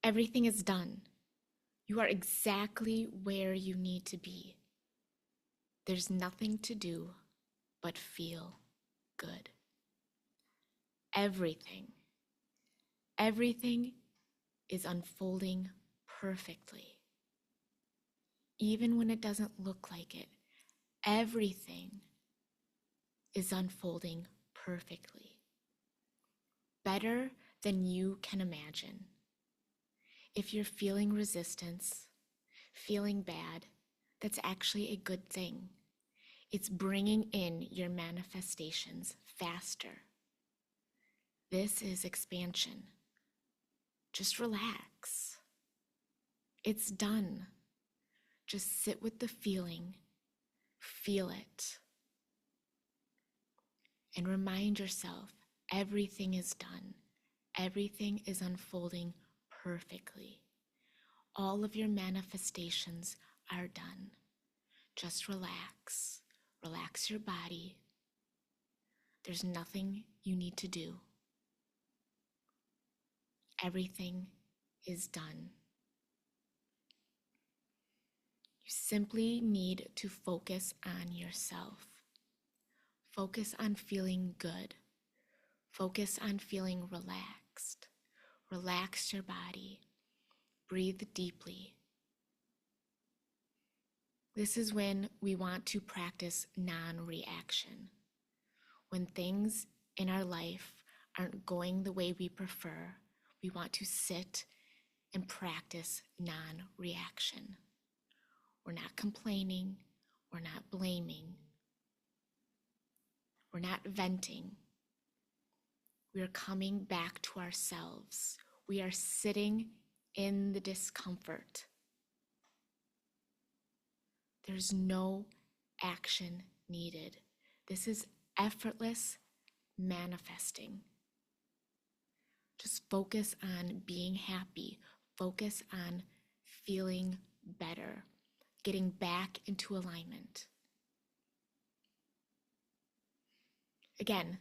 Everything is done. You are exactly where you need to be. There's nothing to do but feel good. Everything is unfolding perfectly. Even when it doesn't look like it, everything is unfolding perfectly. Better than you can imagine. If you're feeling resistance, feeling bad, that's actually a good thing. It's bringing in your manifestations faster. This is expansion. Just relax. It's done. Just sit with the feeling, feel it, and remind yourself everything is done. Everything is unfolding perfectly. All of your manifestations are done. Just relax. Relax your body. There's nothing you need to do. Everything is done. You simply need to focus on yourself. Focus on feeling good. Focus on feeling relaxed. Relax your body. Breathe deeply. This is when we want to practice non-reaction. When things in our life aren't going the way we prefer, we want to sit and practice non-reaction. We're not complaining. We're not blaming. We're not venting. We are coming back to ourselves. We are sitting in the discomfort. There's no action needed. This is effortless manifesting. Just focus on being happy. Focus on feeling better, getting back into alignment. Again,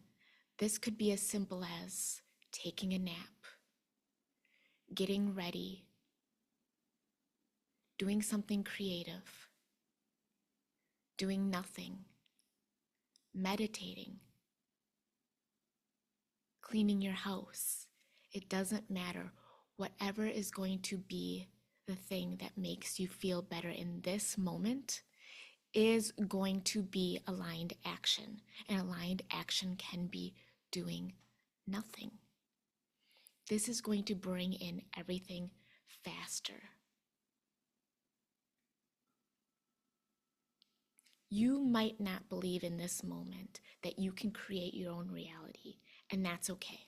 this could be as simple as taking a nap, getting ready, doing something creative, doing nothing, meditating, cleaning your house. It doesn't matter. Whatever is going to be the thing that makes you feel better in this moment is going to be aligned action. And aligned action can be doing nothing. This is going to bring in everything faster. You might not believe in this moment that you can create your own reality, and that's okay.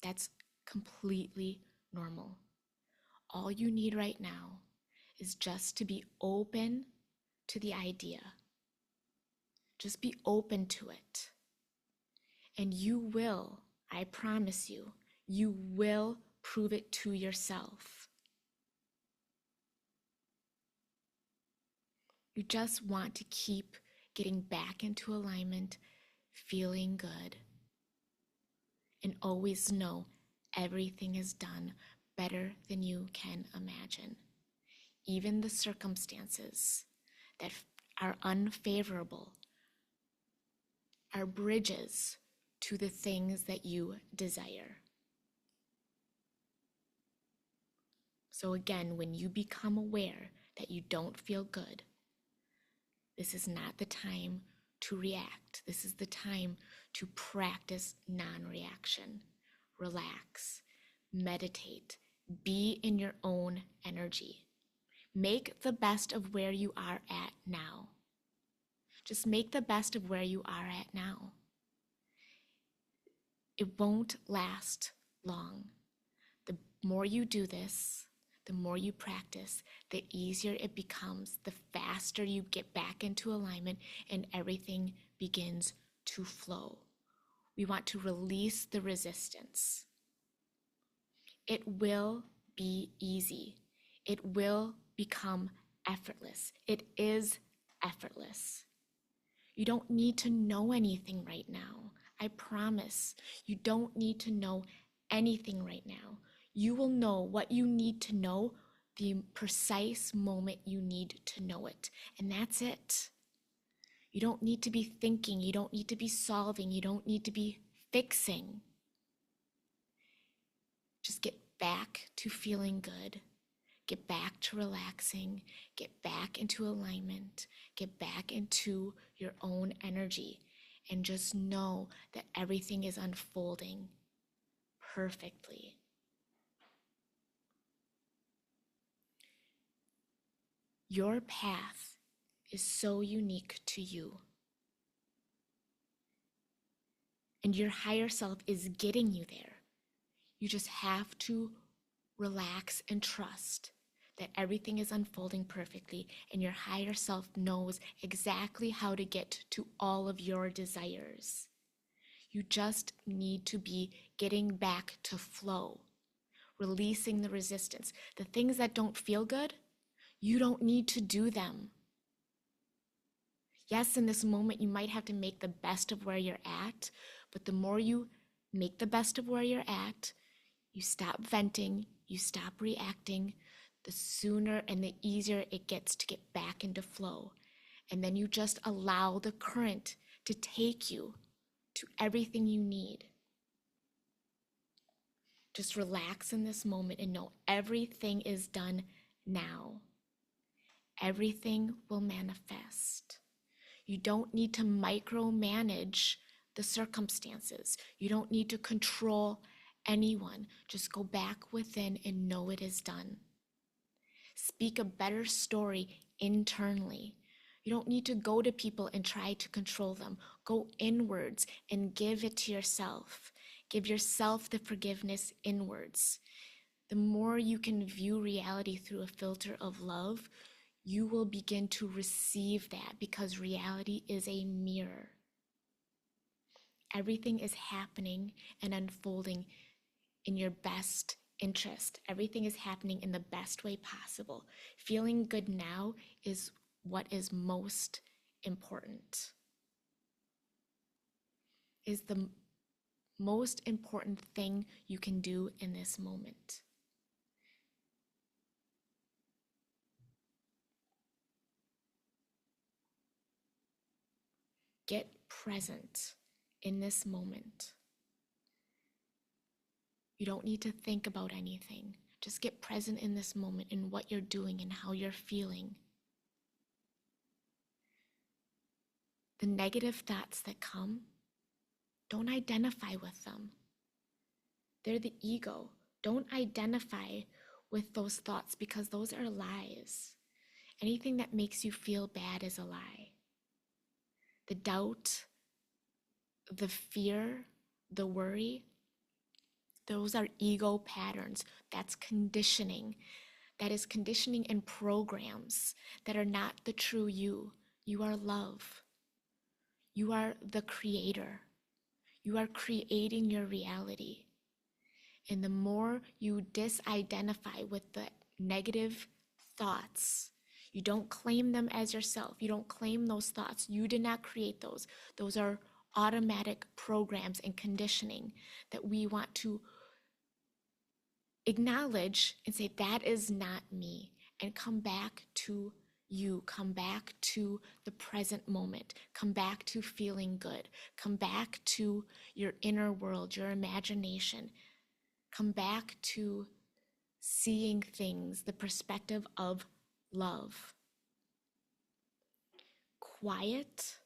That's completely normal. All you need right now is just to be open to the idea. Just be open to it. And you will, I promise you, you will prove it to yourself. You just want to keep getting back into alignment, feeling good, and always know everything is done better than you can imagine. Even the circumstances that are unfavorable are bridges to the things that you desire. So again, when you become aware that you don't feel good, this is not the time to react. This is the time to practice non-reaction. Relax, meditate, be in your own energy. Make the best of where you are at now. Just make the best of where you are at now. It won't last long. The more you do this, the more you practice, the easier it becomes, the faster you get back into alignment and everything begins to flow. We want to release the resistance. It will be easy. It will become effortless. It is effortless. You don't need to know anything right now. I promise. You don't need to know anything right now. You will know what you need to know the precise moment you need to know it. And that's it. You don't need to be thinking. You don't need to be solving. You don't need to be fixing. Just get back to feeling good. Get back to relaxing. Get back into alignment. Get back into your own energy. And just know that everything is unfolding perfectly. Your path is so unique to you. And your higher self is getting you there. You just have to relax and trust that everything is unfolding perfectly, and your higher self knows exactly how to get to all of your desires. You just need to be getting back to flow, releasing the resistance. The things that don't feel good, you don't need to do them. Yes, in this moment, you might have to make the best of where you're at, but the more you make the best of where you're at, you stop venting, you stop reacting, the sooner and the easier it gets to get back into flow. And then you just allow the current to take you to everything you need. Just relax in this moment and know everything is done now. Everything will manifest. You don't need to micromanage the circumstances. You don't need to control anyone. Just go back within and know it is done. Speak a better story internally. You don't need to go to people and try to control them. Go inwards and give it to yourself. Give yourself the forgiveness inwards. The more you can view reality through a filter of love, you will begin to receive that, because reality is a mirror. Everything is happening and unfolding in your best interest. Everything is happening in the best way possible. Feeling good now is what is most important. Is the most important thing you can do in this moment. Get present in this moment. You don't need to think about anything. Just get present in this moment, in what you're doing and how you're feeling. The negative thoughts that come, don't identify with them. They're the ego. Don't identify with those thoughts, because those are lies. Anything that makes you feel bad is a lie. The doubt, the fear, the worry, those are ego patterns. That's conditioning. That is conditioning and programs that are not the true you. You are love. You are the creator. You are creating your reality. And the more you disidentify with the negative thoughts, you don't claim them as yourself. You don't claim those thoughts. You did not create those. Those are automatic programs and conditioning that we want to acknowledge and say, that is not me, and come back to you. Come back to the present moment. Come back to feeling good. Come back to your inner world, your imagination. Come back to seeing things, the perspective of love. Quiet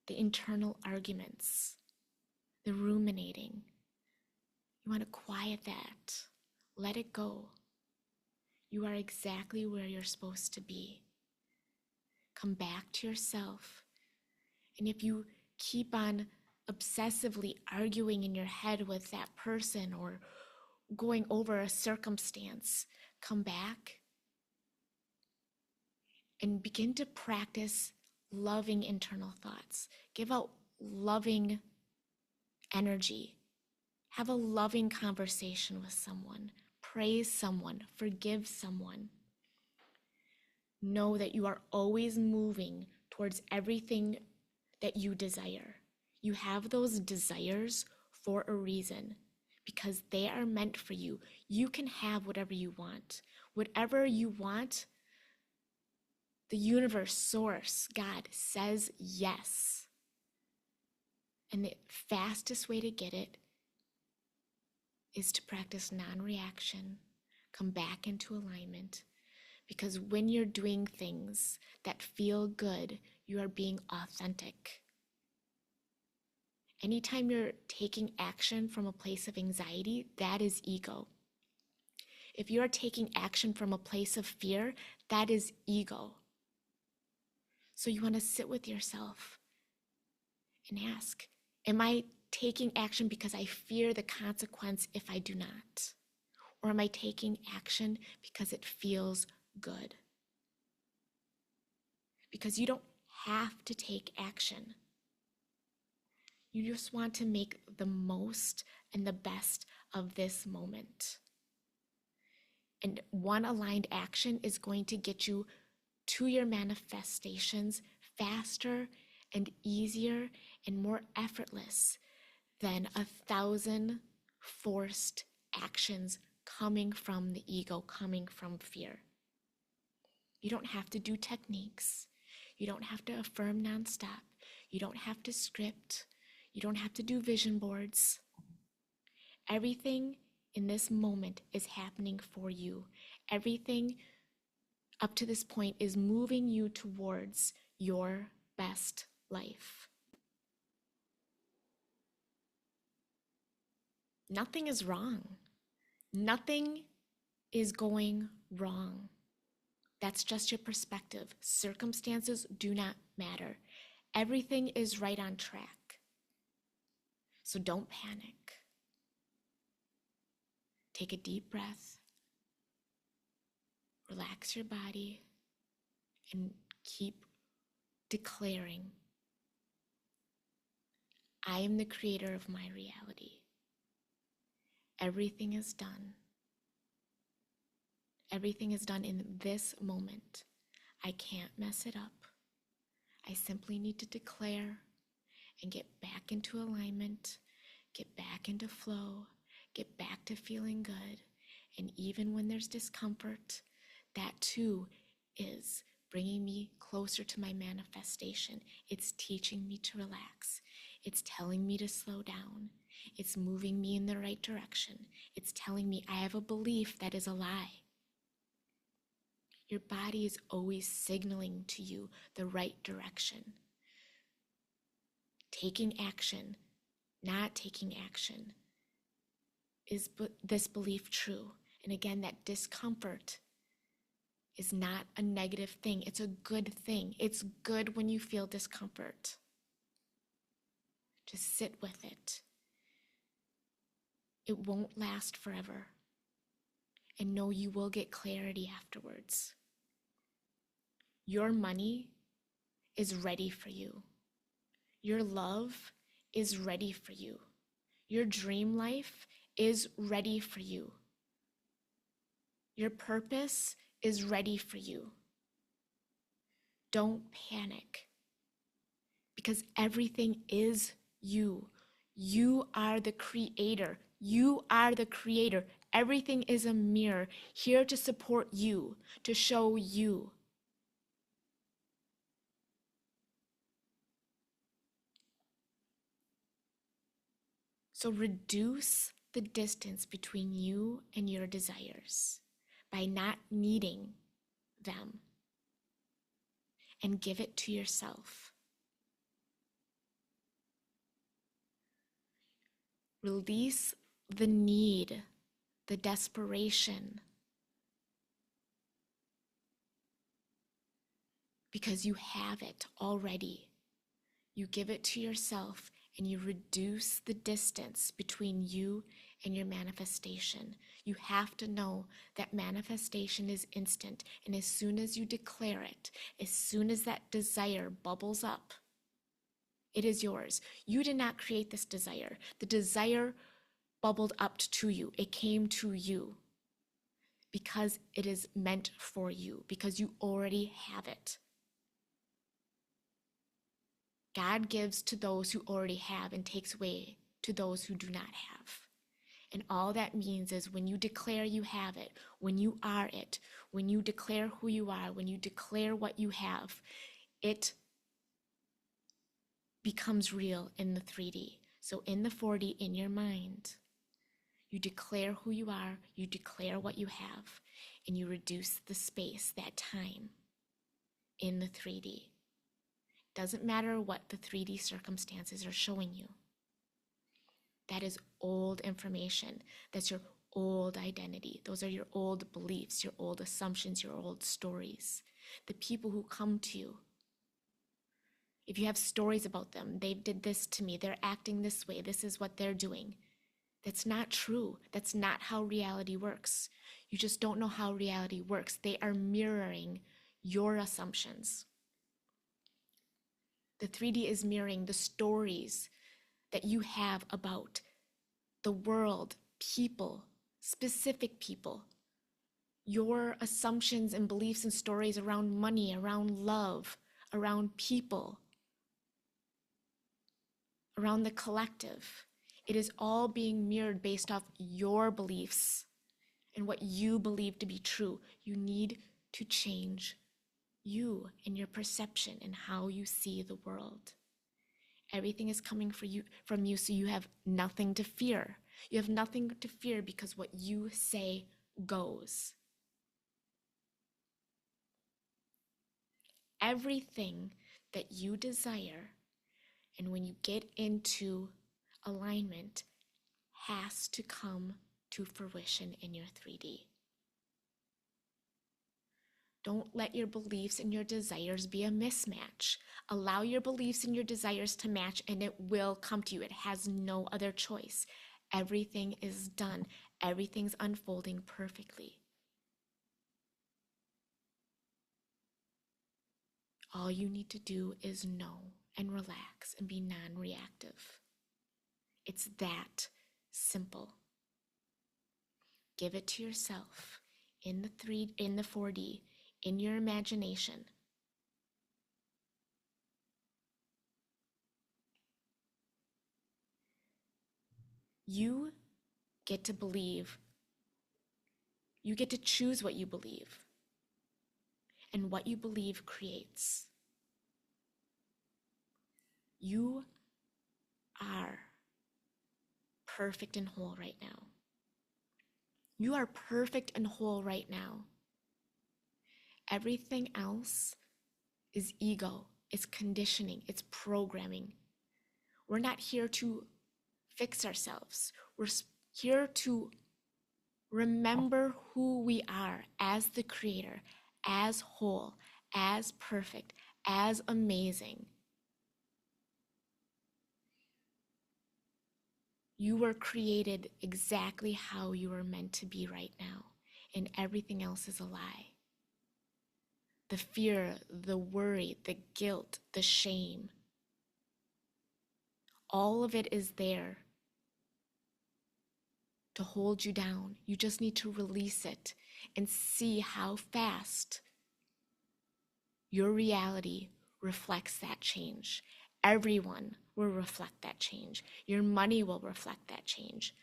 the internal arguments, the ruminating. You want to quiet that. Let it go. You are exactly where you're supposed to be. Come back to yourself. And if you keep on obsessively arguing in your head with that person or going over a circumstance, come back and begin to practice loving internal thoughts. Give out loving energy. Have a loving conversation with someone. Praise someone. Forgive someone. Know that you are always moving towards everything that you desire. You have those desires for a reason, because they are meant for you. You can have whatever you want. Whatever you want, the universe, source, God says yes. And the fastest way to get it is to practice non-reaction, come back into alignment. Because when you're doing things that feel good, you are being authentic. Anytime you're taking action from a place of anxiety, that is ego. If you are taking action from a place of fear, that is ego. So you want to sit with yourself and ask, am I taking action because I fear the consequence if I do not? Or am I taking action because it feels good? Because you don't have to take action. You just want to make the most and the best of this moment. And one aligned action is going to get you to your manifestations faster and easier and more effortless than 1,000 forced actions coming from the ego, coming from fear. You don't have to do techniques. You don't have to affirm nonstop. You don't have to script. You don't have to do vision boards. Everything in this moment is happening for you. Everything up to this point is moving you towards your best life. Nothing is wrong. Nothing is going wrong. That's just your perspective. Circumstances do not matter. Everything is right on track. So don't panic. Take a deep breath. Relax your body and keep declaring, I am the creator of my reality. Everything is done. Everything is done in this moment. I can't mess it up. I simply need to declare and get back into alignment, get back into flow, get back to feeling good. And even when there's discomfort, that too is bringing me closer to my manifestation. It's teaching me to relax. It's telling me to slow down. It's moving me in the right direction. It's telling me I have a belief that is a lie. Your body is always signaling to you the right direction. Taking action, not taking action. Is this belief true? And again, that discomfort is not a negative thing. It's a good thing. It's good when you feel discomfort. Just sit with it. It won't last forever. And know you will get clarity afterwards. Your money is ready for you. Your love is ready for you. Your dream life is ready for you. Your purpose is ready for you. Don't panic, because everything is you. You are the creator. You are the creator. Everything is a mirror here to support you, to show you. So reduce the distance between you and your desires by not needing them, and give it to yourself. Release the need, the desperation, because you have it already. You give it to yourself and you reduce the distance between you and your manifestation. You have to know that manifestation is instant, and as soon as you declare it, as soon as that desire bubbles up, it is yours. You did not create this desire. The desire bubbled up to you. It came to you because it is meant for you, because you already have it. God gives to those who already have and takes away to those who do not have. And all that means is when you declare you have it, when you are it, when you declare who you are, when you declare what you have, it becomes real in the 3D. So in the 4D, in your mind, you declare who you are, you declare what you have, and you reduce the space, that time, in the 3D. Doesn't matter what the 3D circumstances are showing you. That is old information. That's your old identity. Those are your old beliefs, your old assumptions, your old stories. The people who come to you, if you have stories about them, they did this to me, they're acting this way, this is what they're doing. That's not true. That's not how reality works. You just don't know how reality works. They are mirroring your assumptions. The 3D is mirroring the stories that you have about the world, people, specific people, your assumptions and beliefs and stories around money, around love, around people, around the collective. It is all being mirrored based off your beliefs and what you believe to be true. You need to change you and your perception and how you see the world. Everything is coming from you, so you have nothing to fear. You have nothing to fear because what you say goes. Everything that you desire, and when you get into alignment, has to come to fruition in your 3D. Don't let your beliefs and your desires be a mismatch. Allow your beliefs and your desires to match, and it will come to you. It has no other choice. Everything is done. Everything's unfolding perfectly. All you need to do is know and relax and be non-reactive. It's that simple. Give it to yourself in the 4D, in your imagination. You get to believe. You get to choose what you believe. And what you believe creates. You are perfect and whole right now. You are perfect and whole right now. Everything else is ego, it's conditioning, it's programming. We're not here to fix ourselves. We're here to remember who we are as the creator, as whole, as perfect, as amazing. You were created exactly how you were meant to be right now, and everything else is a lie. The fear, the worry, the guilt, the shame, all of it is there to hold you down. You just need to release it and see how fast your reality reflects that change. Everyone will reflect that change. Your money will reflect that change.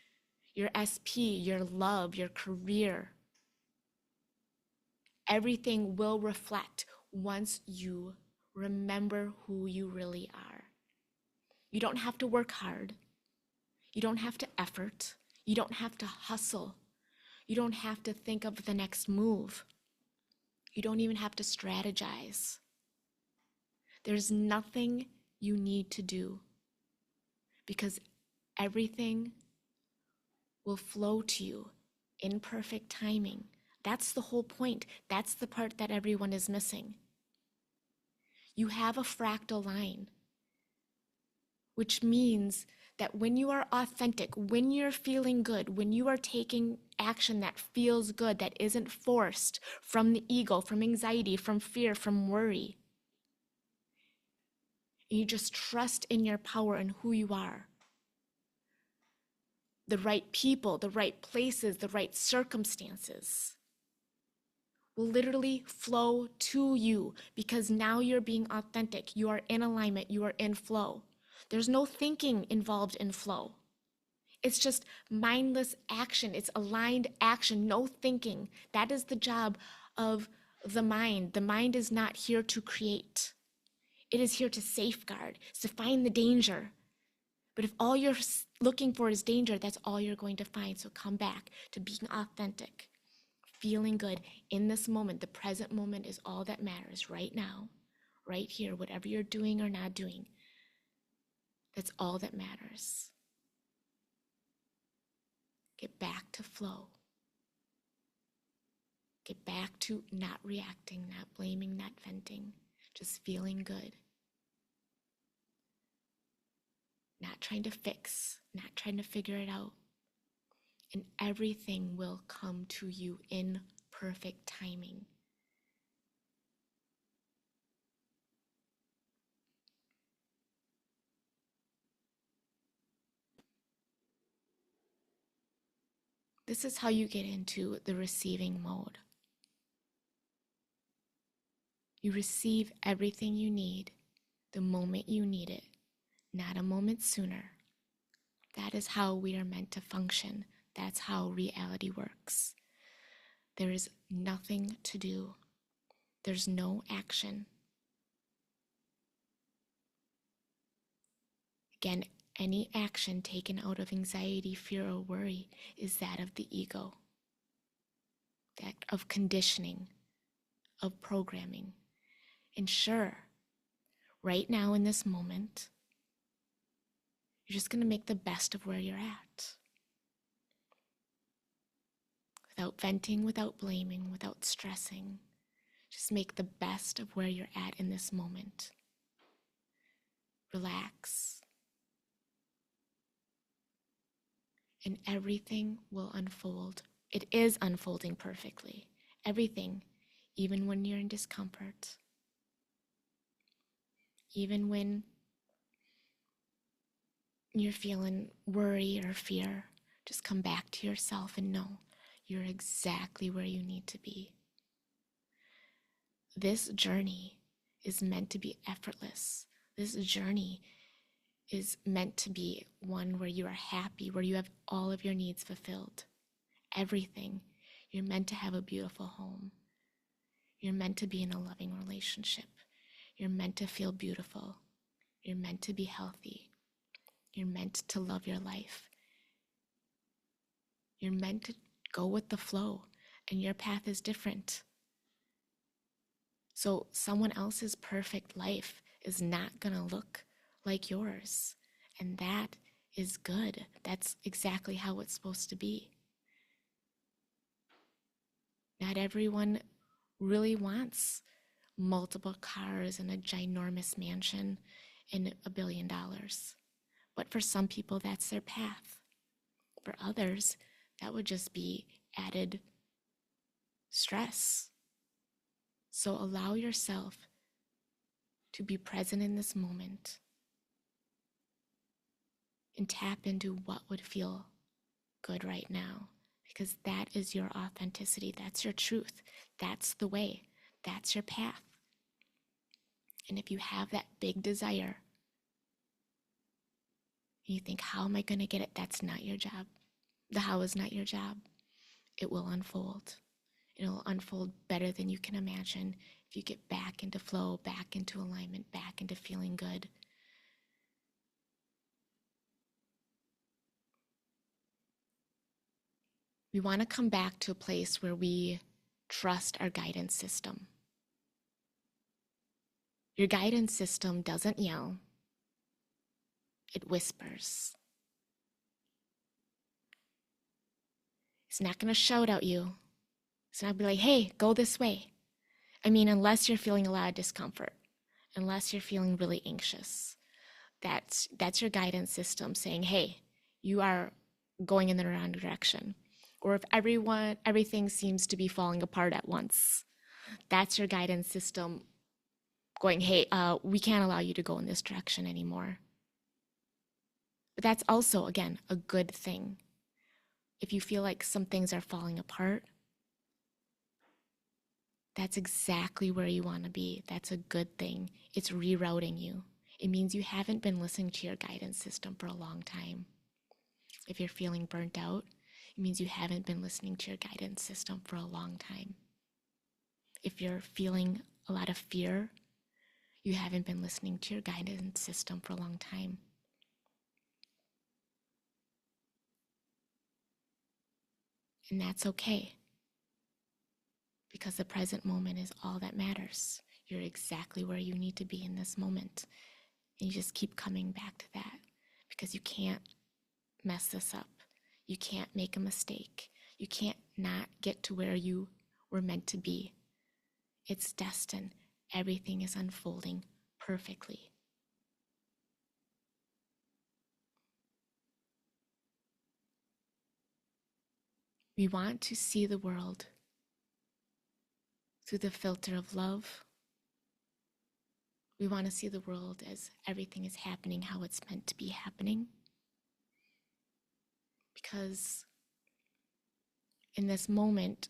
Your SP, your love, your career, everything will reflect once you remember who you really are. You don't have to work hard. You don't have to effort. You don't have to hustle. You don't have to think of the next move. You don't even have to strategize. There's nothing you need to do because everything will flow to you in perfect timing. That's the whole point. That's the part that everyone is missing. You have a fractal line, which means that when you are authentic, when you're feeling good, when you are taking action that feels good, that isn't forced from the ego, from anxiety, from fear, from worry, and you just trust in your power and who you are, the right people, the right places, the right circumstances will literally flow to you because now you're being authentic. You are in alignment. You are in flow. There's no thinking involved in flow. It's just mindless action. It's aligned action, no thinking. That is the job of the mind. The mind is not here to create. It is here to safeguard, to find the danger. But if all you're looking for is danger, that's all you're going to find. So come back to being authentic, feeling good in this moment. The present moment is all that matters right now, right here, whatever you're doing or not doing. That's all that matters. Get back to flow. Get back to not reacting, not blaming, not venting, just feeling good. Not trying to fix, not trying to figure it out. And everything will come to you in perfect timing. This is how you get into the receiving mode. You receive everything you need the moment you need it, not a moment sooner. That is how we are meant to function. That's how reality works. There is nothing to do. There's no action. Again, any action taken out of anxiety, fear, or worry is that of the ego, that of conditioning, of programming. And sure, right now in this moment, you're just going to make the best of where you're at. Without venting, without blaming, without stressing. Just make the best of where you're at in this moment. Relax. And everything will unfold. It is unfolding perfectly. Everything, even when you're in discomfort. Even when you're feeling worry or fear, just come back to yourself and know you're exactly where you need to be. This journey is meant to be effortless. This journey is meant to be one where you are happy, where you have all of your needs fulfilled. Everything. You're meant to have a beautiful home. You're meant to be in a loving relationship. You're meant to feel beautiful. You're meant to be healthy. You're meant to love your life. You're meant to go with the flow, and your path is different. So someone else's perfect life is not going to look like yours. And that is good. That's exactly how it's supposed to be. Not everyone really wants multiple cars and a ginormous mansion and $1 billion. But for some people, that's their path. For others, that would just be added stress. So allow yourself to be present in this moment and tap into what would feel good right now, because that is your authenticity. That's your truth. That's the way. That's your path. And if you have that big desire, and you think, how am I going to get it? That's not your job. The how is not your job. It will unfold. It'll unfold better than you can imagine if you get back into flow, back into alignment, back into feeling good. We want to come back to a place where we trust our guidance system. Your guidance system doesn't yell. It whispers. It's not going to shout at you. It's not going to be like, hey, go this way. I mean, unless you're feeling a lot of discomfort, unless you're feeling really anxious. That's your guidance system saying, hey, you are going in the wrong direction. Or if everything seems to be falling apart at once, that's your guidance system going, hey, we can't allow you to go in this direction anymore. But that's also, again, a good thing. If you feel like some things are falling apart, that's exactly where you want to be. That's a good thing. It's rerouting you. It means you haven't been listening to your guidance system for a long time. If you're feeling burnt out, it means you haven't been listening to your guidance system for a long time. If you're feeling a lot of fear, you haven't been listening to your guidance system for a long time. And that's okay, because the present moment is all that matters. You're exactly where you need to be in this moment. And you just keep coming back to that, because you can't mess this up. You can't make a mistake. You can't not get to where you were meant to be. It's destined. Everything is unfolding perfectly. We want to see the world through the filter of love. We want to see the world as everything is happening how it's meant to be happening. Because in this moment,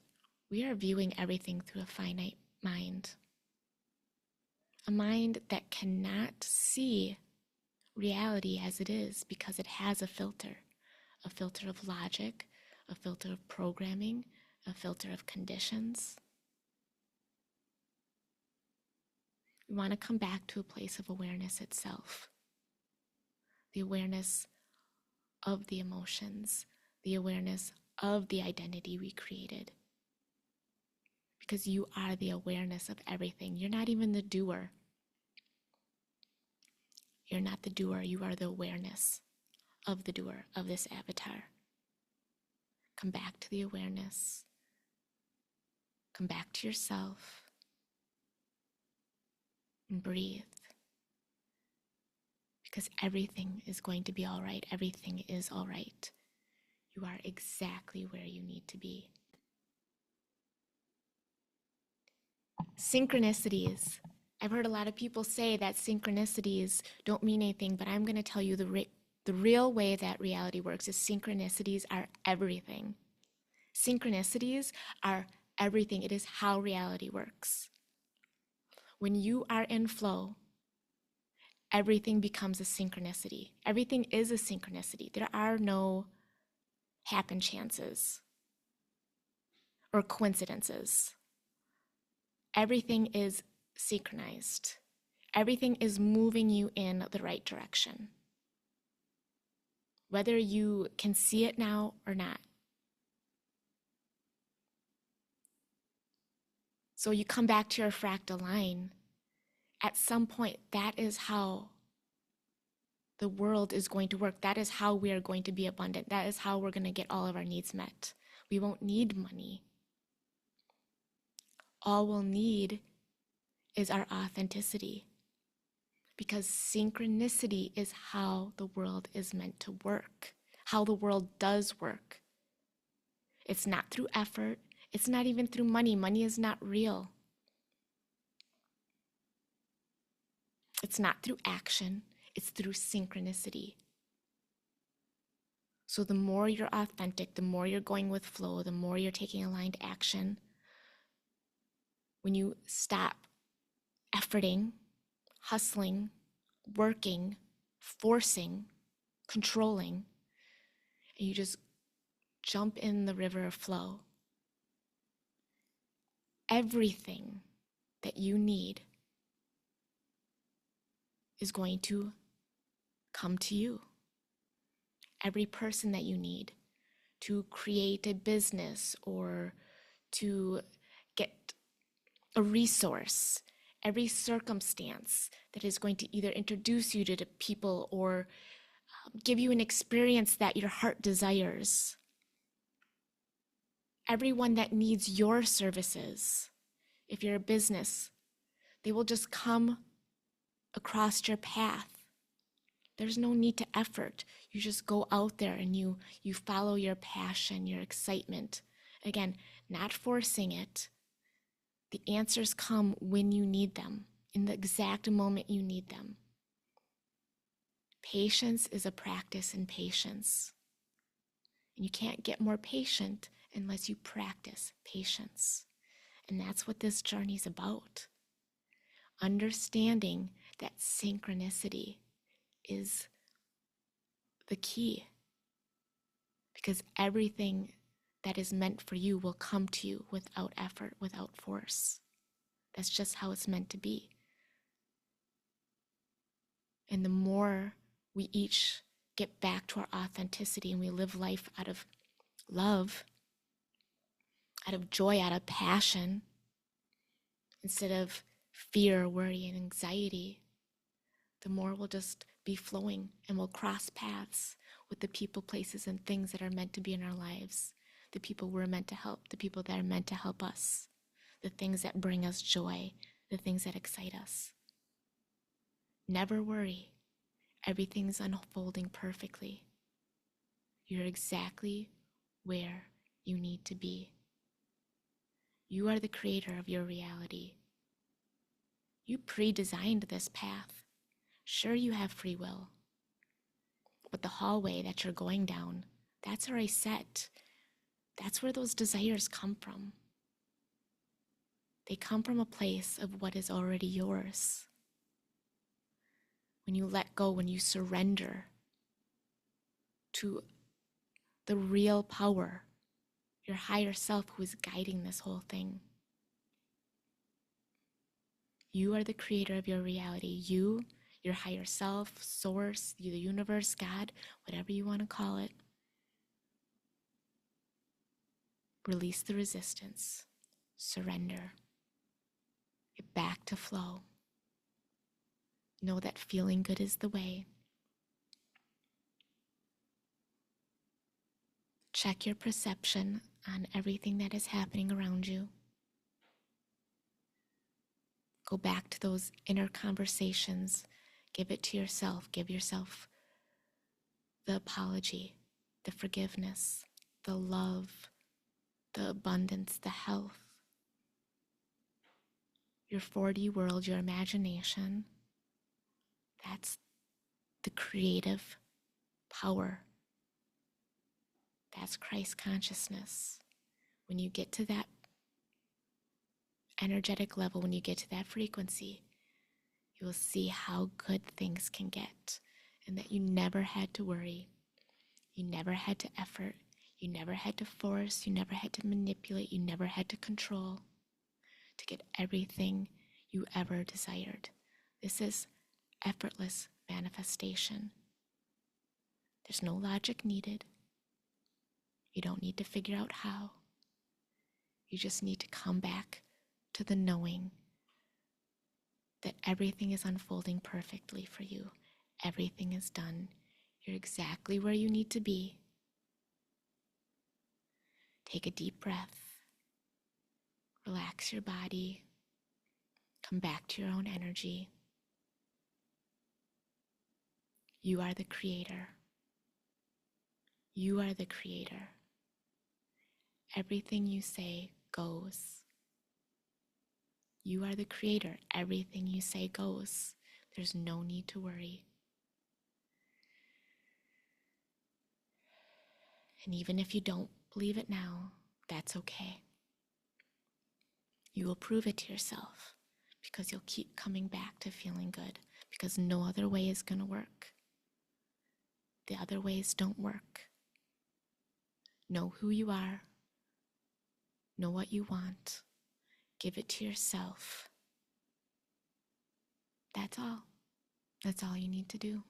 we are viewing everything through a finite mind. A mind that cannot see reality as it is because it has a filter of logic, a filter of programming, a filter of conditions. We want to come back to a place of awareness itself, the awareness of the emotions, the awareness of the identity we created. Because you are the awareness of everything. You're not even the doer. You're not the doer. You are the awareness of the doer, of this avatar. Come back to the awareness. Come back to yourself. And breathe. Because everything is going to be all right. Everything is all right. You are exactly where you need to be. Synchronicities. I've heard a lot of people say that synchronicities don't mean anything, but I'm going to tell you the real way that reality works is synchronicities are everything. Synchronicities are everything. It is how reality works. When you are in flow, everything becomes a synchronicity. Everything is a synchronicity. There are no happen chances or coincidences. Everything is synchronized. Everything is moving you in the right direction, whether you can see it now or not. So you come back to your fractal line. At some point, that is how the world is going to work. That is how we are going to be abundant. That is how we're going to get all of our needs met. We won't need money. All we'll need is our authenticity, because synchronicity is how the world is meant to work, how the world does work. It's not through effort. It's not even through money. Money is not real. It's not through action. It's through synchronicity. So the more you're authentic, the more you're going with flow, the more you're taking aligned action, when you stop efforting, hustling, working, forcing, controlling, and you just jump in the river of flow, everything that you need is going to come to you. Every person that you need to create a business or to get a resource, every circumstance that is going to either introduce you to the people or give you an experience that your heart desires. Everyone that needs your services, if you're a business, they will just come across your path. There's no need to effort. You just go out there and you follow your passion, your excitement. Again, not forcing it. The answers come when you need them, in the exact moment you need them. Patience is a practice in patience. And you can't get more patient unless you practice patience. And that's what this journey is about. Understanding that synchronicity is the key. because everything that is meant for you will come to you without effort, without force. That's just how it's meant to be. And the more we each get back to our authenticity and we live life out of love, out of joy, out of passion, instead of fear, worry, and anxiety, the more we'll just be flowing and we'll cross paths with the people, places, and things that are meant to be in our lives, the people we're meant to help, the people that are meant to help us, the things that bring us joy, the things that excite us. Never worry. Everything's unfolding perfectly. You're exactly where you need to be. You are the creator of your reality. You pre-designed this path. Sure, you have free will, but the hallway that you're going down, that's already set. That's where those desires come from. They come from a place of what is already yours. When you let go, when you surrender to the real power, your higher self who is guiding this whole thing. You are the creator of your reality. You, your higher self, source, the universe, God, whatever you want to call it. Release the resistance. Surrender. Get back to flow. Know that feeling good is the way. Check your perception on everything that is happening around you. Go back to those inner conversations. Give it to yourself. Give yourself the apology, the forgiveness, the love, the abundance, the health. Your 4D world, your imagination, that's the creative power. That's Christ consciousness. When you get to that energetic level, when you get to that frequency, you will see how good things can get, and that you never had to worry. You never had to effort. You never had to force. You never had to manipulate. You never had to control to get everything you ever desired. This is effortless manifestation. There's no logic needed. You don't need to figure out how. You just need to come back to the knowing that everything is unfolding perfectly for you. Everything is done. You're exactly where you need to be. Take a deep breath. Relax your body. Come back to your own energy. You are the creator. You are the creator. Everything you say goes. You are the creator. Everything you say goes. There's no need to worry. And even if you don't believe it now, that's okay. You will prove it to yourself because you'll keep coming back to feeling good, because no other way is going to work. The other ways don't work. Know who you are. Know what you want. Give it to yourself. That's all. That's all you need to do.